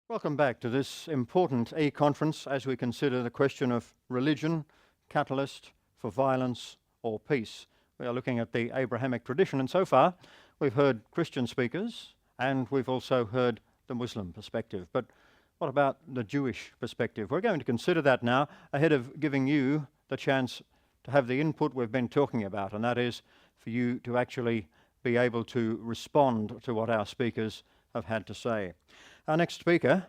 Welcome back to this important eConference as we consider the question of religion, catalyst for violence or peace. We are looking at the Abrahamic tradition, and so far we've heard Christian speakers and we've also heard the Muslim perspective. But what about the Jewish perspective? We're going to consider that now ahead of giving you the chance to have the input we've been talking about, and that is for you to actually be able to respond to what our speakers have had to say. Our next speaker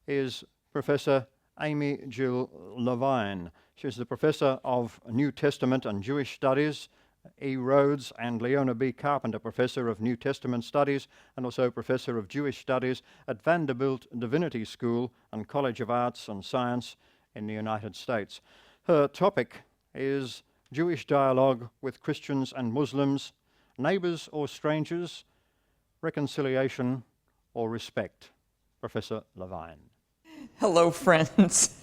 is Professor Amy Jill Levine. She's the Professor of New Testament and Jewish Studies, E. Rhodes and Leona B. Carpenter Professor of New Testament Studies and also Professor of Jewish Studies at Vanderbilt Divinity School and College of Arts and Science in the United States. Her topic is Jewish dialogue with Christians and Muslims, neighbours or strangers, reconciliation or respect. Professor Levine. Hello, friends.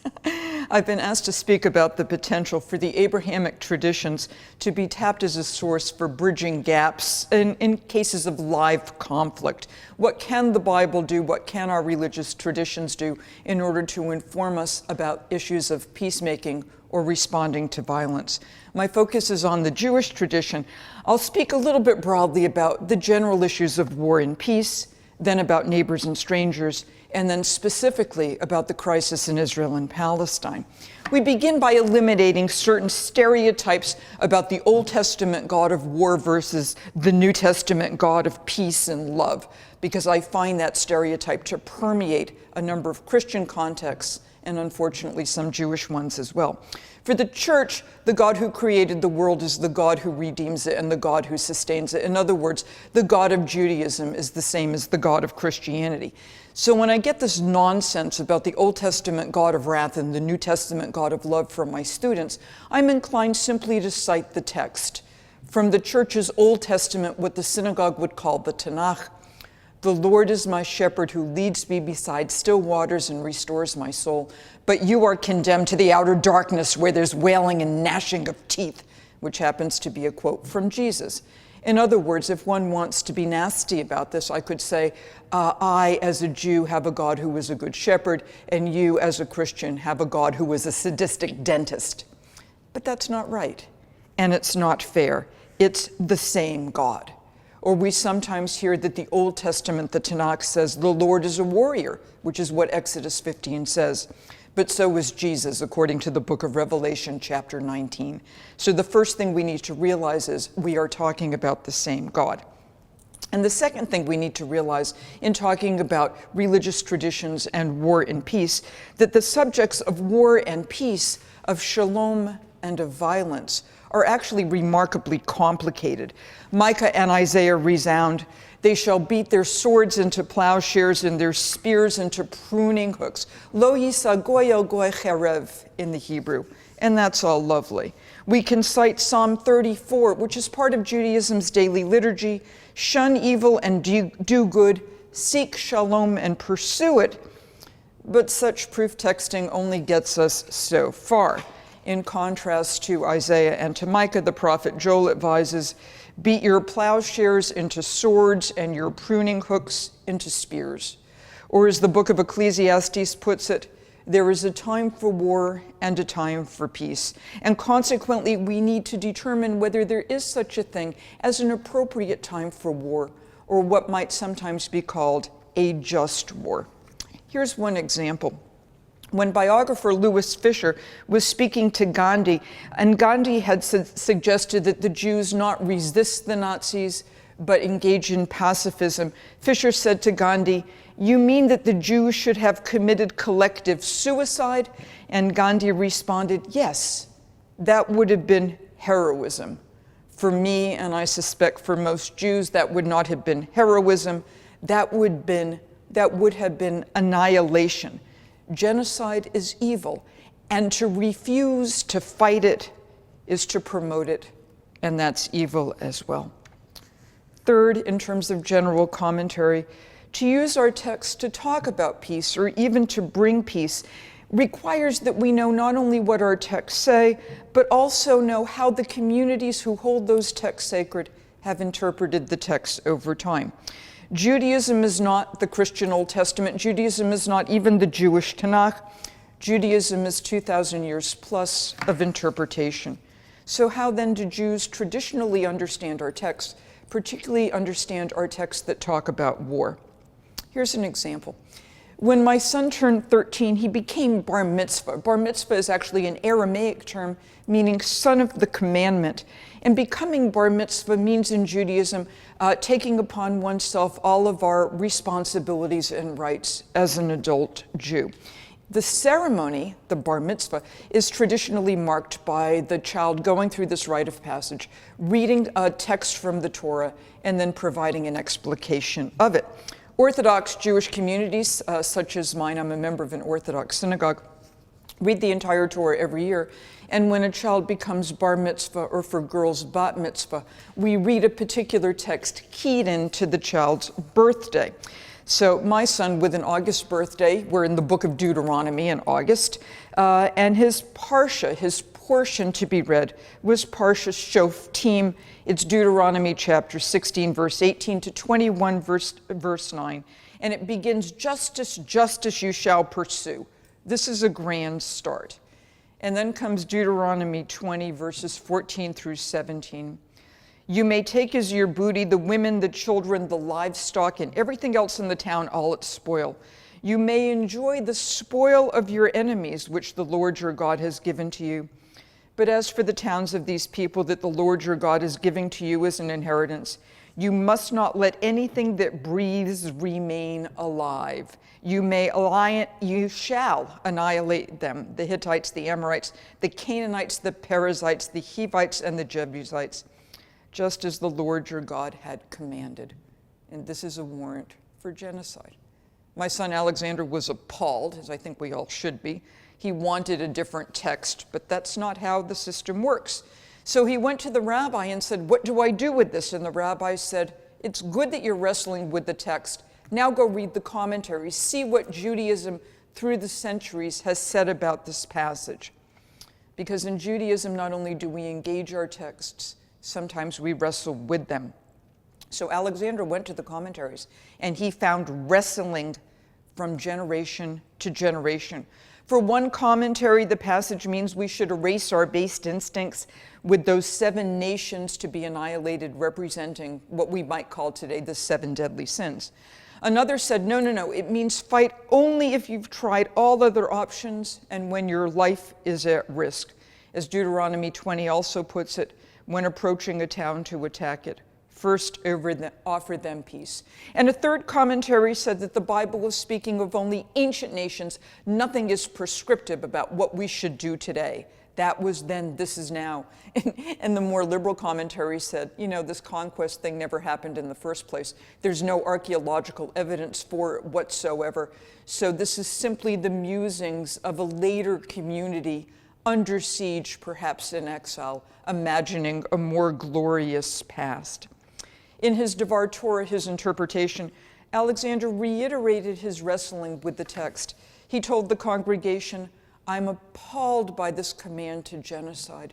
I've been asked to speak about the potential for the Abrahamic traditions to be tapped as a source for bridging gaps in cases of live conflict. What can the Bible do? What can our religious traditions do in order to inform us about issues of peacemaking or responding to violence? My focus is on the Jewish tradition. I'll speak a little bit broadly about the general issues of war and peace, then about neighbors and strangers, and then specifically about the crisis in Israel and Palestine. We begin by eliminating certain stereotypes about the Old Testament God of war versus the New Testament God of peace and love, because I find that stereotype to permeate a number of Christian contexts and unfortunately some Jewish ones as well. For the church, the God who created the world is the God who redeems it and the God who sustains it. In other words, the God of Judaism is the same as the God of Christianity. So when I get this nonsense about the Old Testament God of wrath and the New Testament God of love from my students, I'm inclined simply to cite the text. From the church's Old Testament, what the synagogue would call the Tanakh, "The Lord is my shepherd who leads me beside still waters and restores my soul. But you are condemned to the outer darkness where there's wailing and gnashing of teeth," which happens to be a quote from Jesus. In other words, if one wants to be nasty about this, I could say, I as a Jew have a God who is a good shepherd, and you as a Christian have a God who is a sadistic dentist. But that's not right, and it's not fair. It's the same God. Or we sometimes hear that the Old Testament, the Tanakh, says the Lord is a warrior, which is what Exodus 15 says. But so is Jesus, according to the book of Revelation, chapter 19. So the first thing we need to realize is we are talking about the same God. And the second thing we need to realize in talking about religious traditions and war and peace, that the subjects of war and peace, of shalom and of violence, are actually remarkably complicated. Micah and Isaiah resound, "They shall beat their swords into plowshares and their spears into pruning hooks." Lo yisa goy el goy cherev in the Hebrew. And that's all lovely. We can cite Psalm 34, which is part of Judaism's daily liturgy. "Shun evil and do good, seek shalom and pursue it." But such proof texting only gets us so far. In contrast to Isaiah and to Micah, the prophet Joel advises, "Beat your plowshares into swords and your pruning hooks into spears." Or as the book of Ecclesiastes puts it, there is a time for war and a time for peace. And consequently, we need to determine whether there is such a thing as an appropriate time for war, or what might sometimes be called a just war. Here's one example. When biographer Louis Fisher was speaking to Gandhi, and Gandhi had suggested that the Jews not resist the Nazis, but engage in pacifism, Fisher said to Gandhi, "You mean that the Jews should have committed collective suicide?" And Gandhi responded, "Yes, that would have been heroism. For me, and I suspect for most Jews, that would not have been heroism. That would have been annihilation. Genocide is evil, and to refuse to fight it is to promote it, and that's evil as well." Third, in terms of general commentary, to use our text to talk about peace, or even to bring peace, requires that we know not only what our texts say, but also know how the communities who hold those texts sacred have interpreted the text over time. Judaism is not the Christian Old Testament. Judaism is not even the Jewish Tanakh. Judaism is 2,000 years plus of interpretation. So how then do Jews traditionally understand our texts, particularly understand our texts that talk about war? Here's an example. When my son turned 13, he became bar mitzvah. Bar mitzvah is actually an Aramaic term meaning son of the commandment. And becoming bar mitzvah means in Judaism taking upon oneself all of our responsibilities and rights as an adult Jew. The ceremony, the bar mitzvah, is traditionally marked by the child going through this rite of passage, reading a text from the Torah, and then providing an explication of it. Orthodox Jewish communities, such as mine, I'm a member of an Orthodox synagogue, read the entire Torah every year. And when a child becomes bar mitzvah, or for girls, bat mitzvah, we read a particular text keyed into the child's birthday. So my son, with an August birthday, we're in the book of Deuteronomy in August, and his parsha, his portion to be read, was Parsha Shoftim. It's Deuteronomy chapter 16, verse 18 to 21, verse 9. And it begins, justice, justice you shall pursue. This is a grand start. And then comes Deuteronomy 20, verses 14 through 17. You may take as your booty the women, the children, the livestock, and everything else in the town, all its spoil. You may enjoy the spoil of your enemies, which the Lord your God has given to you. But as for the towns of these people that the Lord your God is giving to you as an inheritance, you must not let anything that breathes remain alive. You shall annihilate them, the Hittites, the Amorites, the Canaanites, the Perizzites, the Hivites, and the Jebusites, just as the Lord your God had commanded. And this is a warrant for genocide. My son Alexander was appalled, as I think we all should be. He wanted a different text, but that's not how the system works. So he went to the rabbi and said, what do I do with this? And the rabbi said, it's good that you're wrestling with the text. Now go read the commentaries. See what Judaism through the centuries has said about this passage. Because in Judaism, not only do we engage our texts, sometimes we wrestle with them. So Alexander went to the commentaries, and he found wrestling from generation to generation. For one commentary, the passage means we should erase our base instincts with those 7 nations to be annihilated, representing what we might call today the 7 deadly sins. Another said, no, it means fight only if you've tried all other options and when your life is at risk. As Deuteronomy 20 also puts it, when approaching a town to attack it, first offer them peace. And a third commentary said that the Bible is speaking of only ancient nations. Nothing is prescriptive about what we should do today. That was then, this is now. And the more liberal commentary said, this conquest thing never happened in the first place. There's no archaeological evidence for it whatsoever. So this is simply the musings of a later community under siege, perhaps in exile, imagining a more glorious past. In his Devar Torah, his interpretation, Alexander reiterated his wrestling with the text. He told the congregation, I'm appalled by this command to genocide,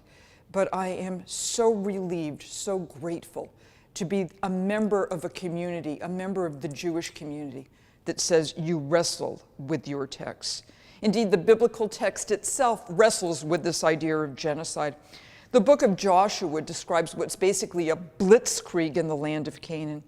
but I am so relieved, so grateful to be a member of a community, a member of the Jewish community that says you wrestle with your texts. Indeed, the biblical text itself wrestles with this idea of genocide. The book of Joshua describes what's basically a blitzkrieg in the land of Canaan.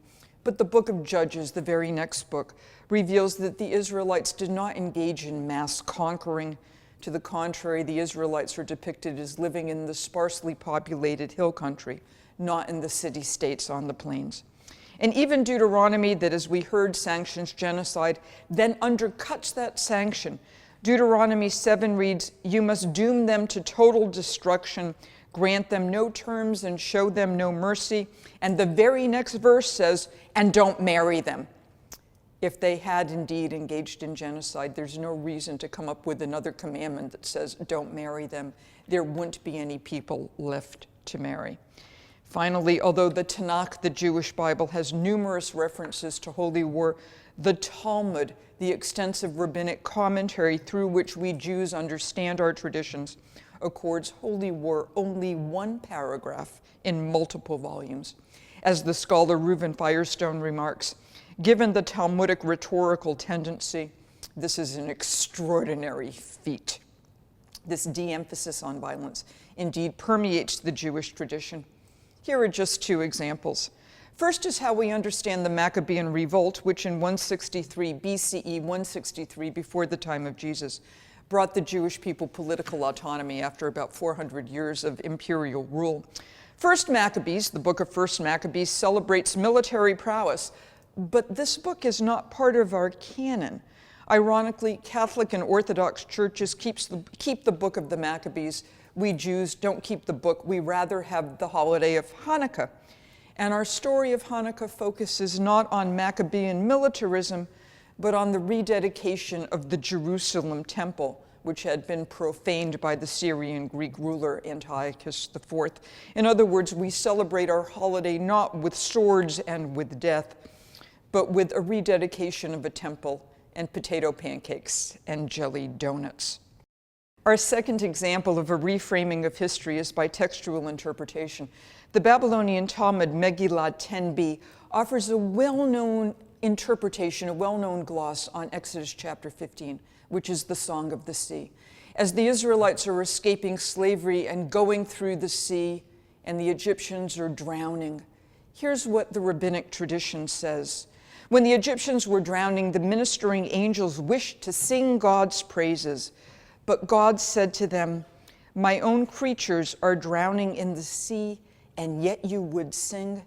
But the book of Judges, the very next book, reveals that the Israelites did not engage in mass conquering. To the contrary, the Israelites are depicted as living in the sparsely populated hill country, not in the city-states on the plains. And even Deuteronomy, that as we heard sanctions genocide, then undercuts that sanction. Deuteronomy 7 reads, you must doom them to total destruction, grant them no terms and show them no mercy. And the very next verse says, and don't marry them. If they had indeed engaged in genocide, there's no reason to come up with another commandment that says, don't marry them. There wouldn't be any people left to marry. Finally, although the Tanakh, the Jewish Bible, has numerous references to holy war, the Talmud, the extensive rabbinic commentary through which we Jews understand our traditions, accords holy war only one paragraph in multiple volumes. as the scholar Reuven Firestone remarks. Given the Talmudic rhetorical tendency, this is an extraordinary feat. This de-emphasis on violence indeed permeates the Jewish tradition. Here are just two examples. First is how we understand the Maccabean revolt, which in 163 BCE, 163 before the time of Jesus, brought the Jewish people political autonomy after about 400 years of imperial rule. First Maccabees, the book of First Maccabees, celebrates military prowess, but this book is not part of our canon. Ironically, Catholic and Orthodox churches keep the book of the Maccabees. We Jews don't keep the book. We rather have the holiday of Hanukkah. And our story of Hanukkah focuses not on Maccabean militarism, but on the rededication of the Jerusalem temple, which had been profaned by the Syrian Greek ruler Antiochus IV. In other words, we celebrate our holiday not with swords and with death, but with a rededication of a temple and potato pancakes and jelly donuts. Our second example of a reframing of history is by textual interpretation. The Babylonian Talmud Megillah 10b offers a well-known interpretation, a well-known gloss on Exodus chapter 15, which is the Song of the Sea. As the Israelites are escaping slavery and going through the sea, and the Egyptians are drowning, here's what the rabbinic tradition says. When the Egyptians were drowning, the ministering angels wished to sing God's praises, but God said to them, "My own creatures are drowning in the sea, and yet you would sing."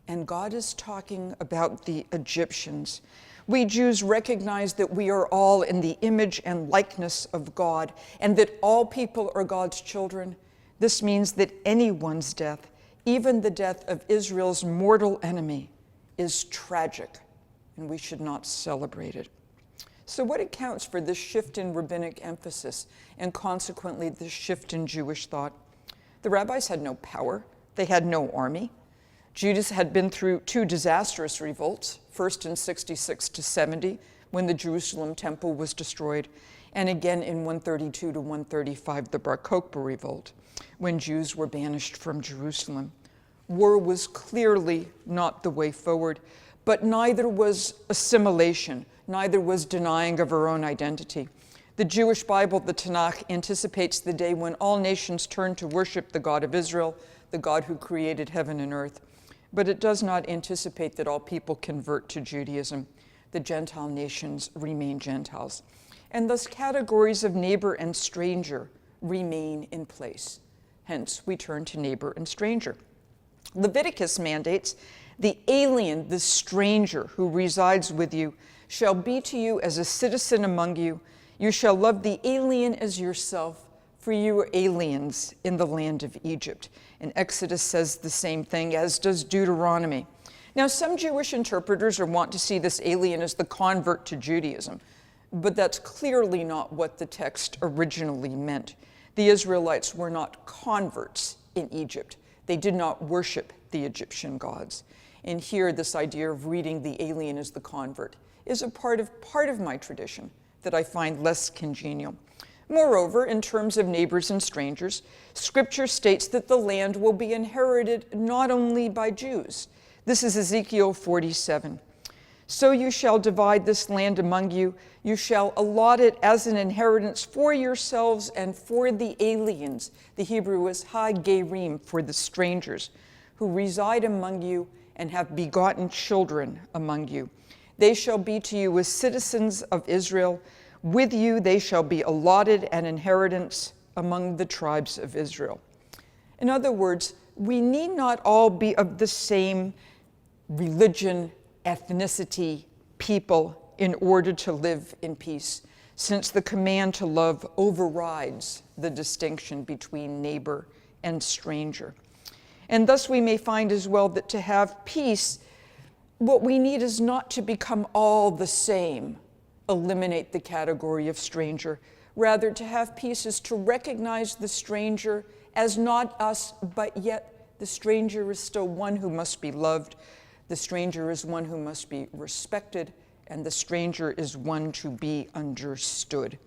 And God is talking about the Egyptians. We Jews recognize that we are all in the image and likeness of God, and that all people are God's children. This means that anyone's death, even the death of Israel's mortal enemy, is tragic, and we should not celebrate it. So what accounts for this shift in rabbinic emphasis, and consequently this shift in Jewish thought? The rabbis had no power. They had no army. Judah had been through two disastrous revolts, first in 66 to 70, when the Jerusalem temple was destroyed, and again in 132 to 135, the Bar Kokhba revolt, when Jews were banished from Jerusalem. War was clearly not the way forward, but neither was assimilation, neither was denying of our own identity. The Jewish Bible, the Tanakh, anticipates the day when all nations turn to worship the God of Israel, the God who created heaven and earth. But it does not anticipate that all people convert to Judaism. The Gentile nations remain Gentiles. And thus categories of neighbor and stranger remain in place. Hence, we turn to neighbor and stranger. Leviticus mandates the alien, the stranger who resides with you, shall be to you as a citizen among you. You shall love the alien as yourself, for you were aliens in the land of Egypt. And Exodus says the same thing, as does Deuteronomy. Now, some Jewish interpreters want to see this alien as the convert to Judaism, but that's clearly not what the text originally meant. The Israelites were not converts in Egypt. They did not worship the Egyptian gods. And here, this idea of reading the alien as the convert is a part of my tradition that I find less congenial. Moreover, in terms of neighbors and strangers, Scripture states that the land will be inherited not only by Jews. This is Ezekiel 47. So you shall divide this land among you. You shall allot it as an inheritance for yourselves and for the aliens. The Hebrew is ha-gerim, for the strangers, who reside among you and have begotten children among you. They shall be to you as citizens of Israel. With you they shall be allotted an inheritance among the tribes of Israel. In other words, we need not all be of the same religion, ethnicity, people in order to live in peace, since the command to love overrides the distinction between neighbor and stranger. And thus we may find as well that to have peace, what we need is not to become all the same, eliminate the category of stranger. Rather, to have peace is to recognize the stranger as not us, but yet the stranger is still one who must be loved. The stranger is one who must be respected, and the stranger is one to be understood.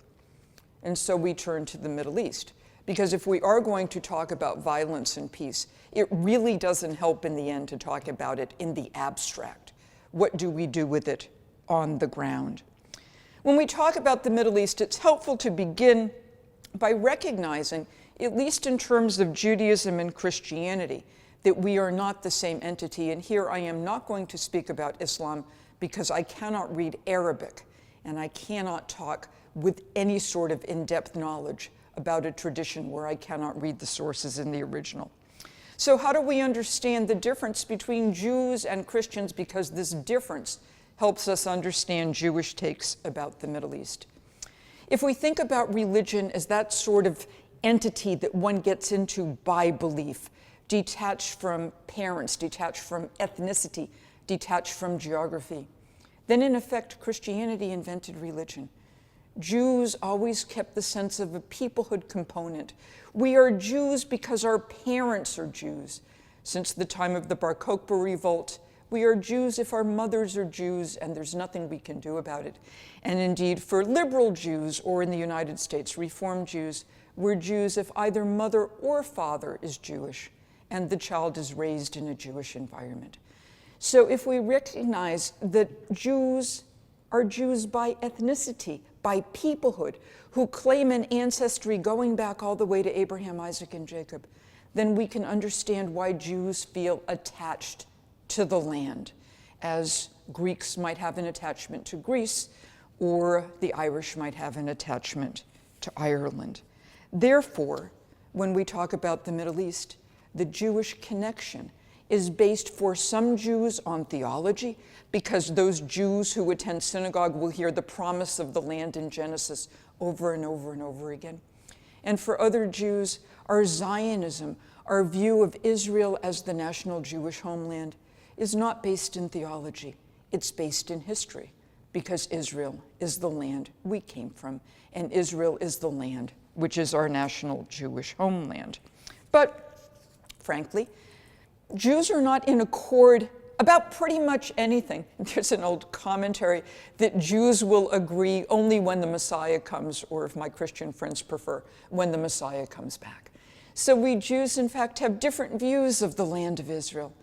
And so we turn to the Middle East, Because if we are going to talk about violence and peace, it really doesn't help in the end to talk about it in the abstract. What do we do with it on the ground? When we talk about the Middle East, it's helpful to begin by recognizing, at least in terms of Judaism and Christianity, that we are not the same entity. And here I am not going to speak about Islam because I cannot read Arabic and I cannot talk with any sort of in-depth knowledge about a tradition where I cannot read the sources in the original. So how do we understand the difference between Jews and Christians? Because this difference helps us understand Jewish takes about the Middle East. If we think about religion as that sort of entity that one gets into by belief, detached from parents, detached from ethnicity, detached from geography, then in effect Christianity invented religion. Jews always kept the sense of a peoplehood component. We are Jews because our parents are Jews. Since the time of the Bar Kokhba revolt, we are Jews if our mothers are Jews, and there's nothing we can do about it. And indeed, for liberal Jews, or in the United States, Reformed Jews, we're Jews if either mother or father is Jewish, and the child is raised in a Jewish environment. So if we recognize that Jews are Jews by ethnicity, by peoplehood, who claim an ancestry going back all the way to Abraham, Isaac, and Jacob, then we can understand why Jews feel attached to the land, as Greeks might have an attachment to Greece, or the Irish might have an attachment to Ireland. Therefore, when we talk about the Middle East, the Jewish connection is based for some Jews on theology, because those Jews who attend synagogue will hear the promise of the land in Genesis over and over and over again. And for other Jews, our Zionism, our view of Israel as the national Jewish homeland, is not based in theology. It's based in history, because Israel is the land we came from, and Israel is the land which is our national Jewish homeland. But frankly, Jews are not in accord about pretty much anything. There's an old commentary that Jews will agree only when the Messiah comes, or if my Christian friends prefer, when the Messiah comes back. So we Jews, in fact, have different views of the land of Israel.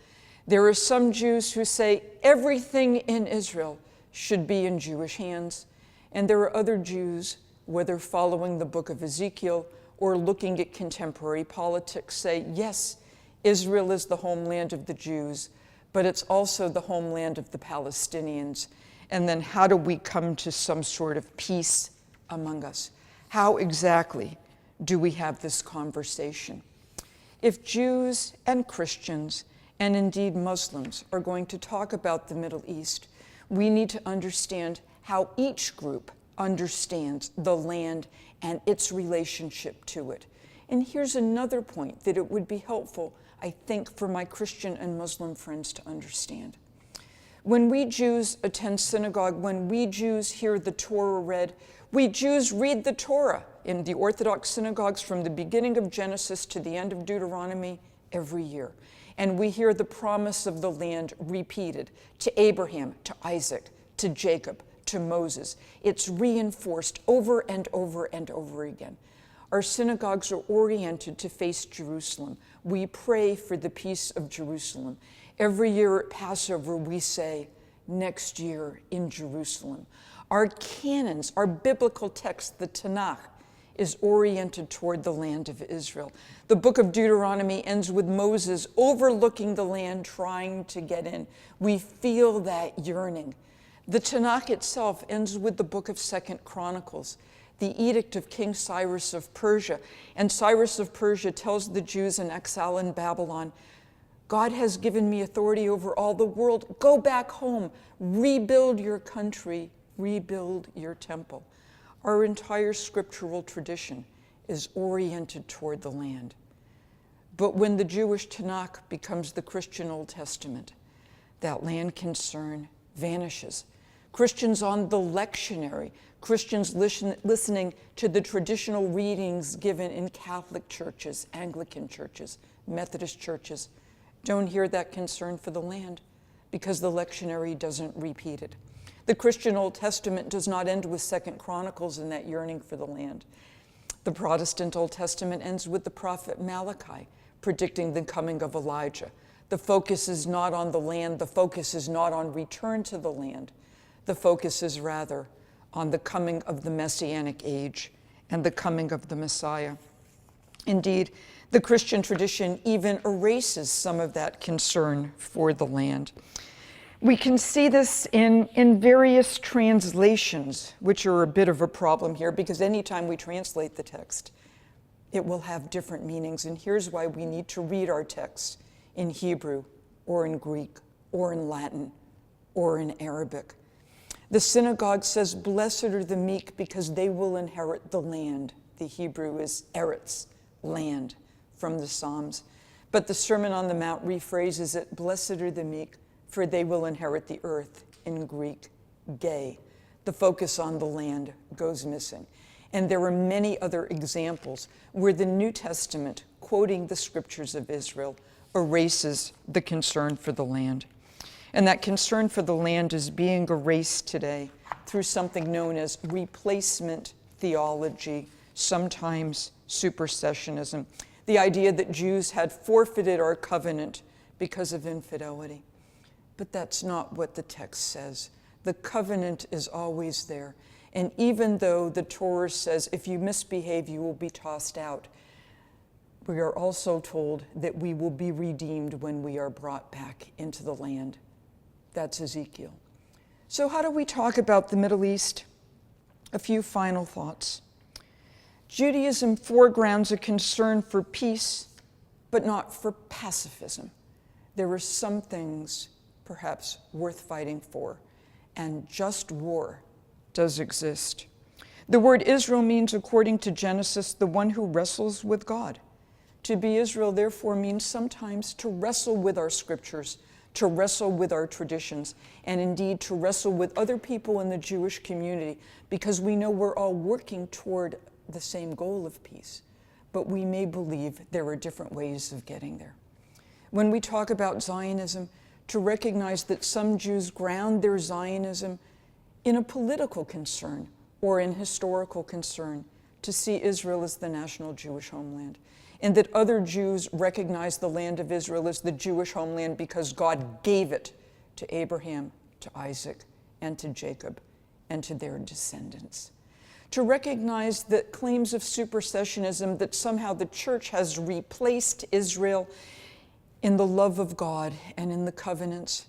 There are some Jews who say everything in Israel should be in Jewish hands, and there are other Jews, whether following the book of Ezekiel or looking at contemporary politics, say, yes, Israel is the homeland of the Jews, but it's also the homeland of the Palestinians. And then how do we come to some sort of peace among us? How exactly do we have this conversation? If Jews and Christians, and indeed Muslims, are going to talk about the Middle East, we need to understand how each group understands the land and its relationship to it. And here's another point that it would be helpful, I think, for my Christian and Muslim friends to understand. When we Jews attend synagogue, when we Jews hear the Torah read, we Jews read the Torah in the Orthodox synagogues from the beginning of Genesis to the end of Deuteronomy every year. And we hear the promise of the land repeated to Abraham, to Isaac, to Jacob, to Moses. It's reinforced over and over and over again. Our synagogues are oriented to face Jerusalem. We pray for the peace of Jerusalem. Every year at Passover, we say, next year in Jerusalem. Our canons, our biblical text, the Tanakh, is oriented toward the land of Israel. The book of Deuteronomy ends with Moses overlooking the land, trying to get in. We feel that yearning. The Tanakh itself ends with the book of 2 Chronicles, the edict of King Cyrus of Persia. And Cyrus of Persia tells the Jews in exile in Babylon, God has given me authority over all the world. Go back home, rebuild your country, rebuild your temple. Our entire scriptural tradition is oriented toward the land. But when the Jewish Tanakh becomes the Christian Old Testament, that land concern vanishes. Christians on the lectionary, Christians listening to the traditional readings given in Catholic churches, Anglican churches, Methodist churches, don't hear that concern for the land because the lectionary doesn't repeat it. The Christian Old Testament does not end with 2 Chronicles and that yearning for the land. The Protestant Old Testament ends with the prophet Malachi predicting the coming of Elijah. The focus is not on the land. The focus is not on return to the land. The focus is rather on the coming of the Messianic age and the coming of the Messiah. Indeed, the Christian tradition even erases some of that concern for the land. We can see this in various translations, which are a bit of a problem here, because anytime we translate the text, it will have different meanings. And here's why we need to read our text in Hebrew or in Greek or in Latin or in Arabic. The synagogue says, "Blessed are the meek because they will inherit the land." The Hebrew is eretz, land, from the Psalms. But the Sermon on the Mount rephrases it, "Blessed are the meek, for they will inherit the earth," in Greek, gay. The focus on the land goes missing. And there are many other examples where the New Testament, quoting the scriptures of Israel, erases the concern for the land. And that concern for the land is being erased today through something known as replacement theology, sometimes supersessionism. The idea that Jews had forfeited our covenant because of infidelity. But that's not what the text says. The covenant is always there. And even though the Torah says if you misbehave, you will be tossed out, we are also told that we will be redeemed when we are brought back into the land. That's Ezekiel. So how do we talk about the Middle East? A few final thoughts. Judaism foregrounds a concern for peace, but not for pacifism. There are some things perhaps worth fighting for, and just war does exist. The word Israel means, according to Genesis, the one who wrestles with God. To be Israel, therefore, means sometimes to wrestle with our scriptures, to wrestle with our traditions, and indeed to wrestle with other people in the Jewish community, because we know we're all working toward the same goal of peace, but we may believe there are different ways of getting there. When we talk about Zionism, to recognize that some Jews ground their Zionism in a political concern or in historical concern to see Israel as the national Jewish homeland, and that other Jews recognize the land of Israel as the Jewish homeland because God gave it to Abraham, to Isaac, and to Jacob, and to their descendants. To recognize that claims of supersessionism, that somehow the church has replaced Israel in the love of God and in the covenants,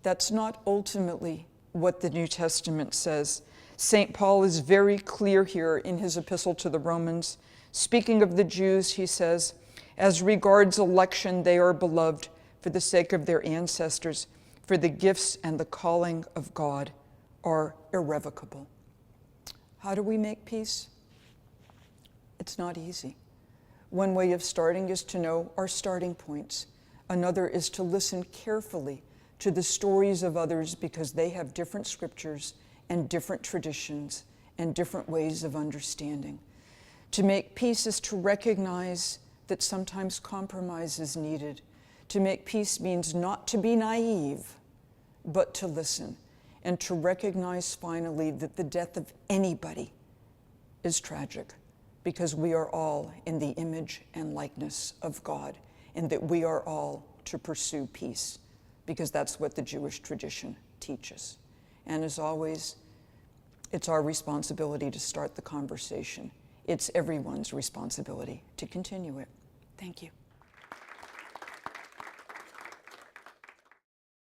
that's not ultimately what the New Testament says. St. Paul is very clear here in his epistle to the Romans. Speaking of the Jews, he says, "As regards election, they are beloved for the sake of their ancestors, for the gifts and the calling of God are irrevocable." How do we make peace? It's not easy. One way of starting is to know our starting points. Another is to listen carefully to the stories of others because they have different scriptures and different traditions and different ways of understanding. To make peace is to recognize that sometimes compromise is needed. To make peace means not to be naive, but to listen, and to recognize finally that the death of anybody is tragic, because we are all in the image and likeness of God, and that we are all to pursue peace, because that's what the Jewish tradition teaches. And as always, it's our responsibility to start the conversation. It's everyone's responsibility to continue it. Thank you.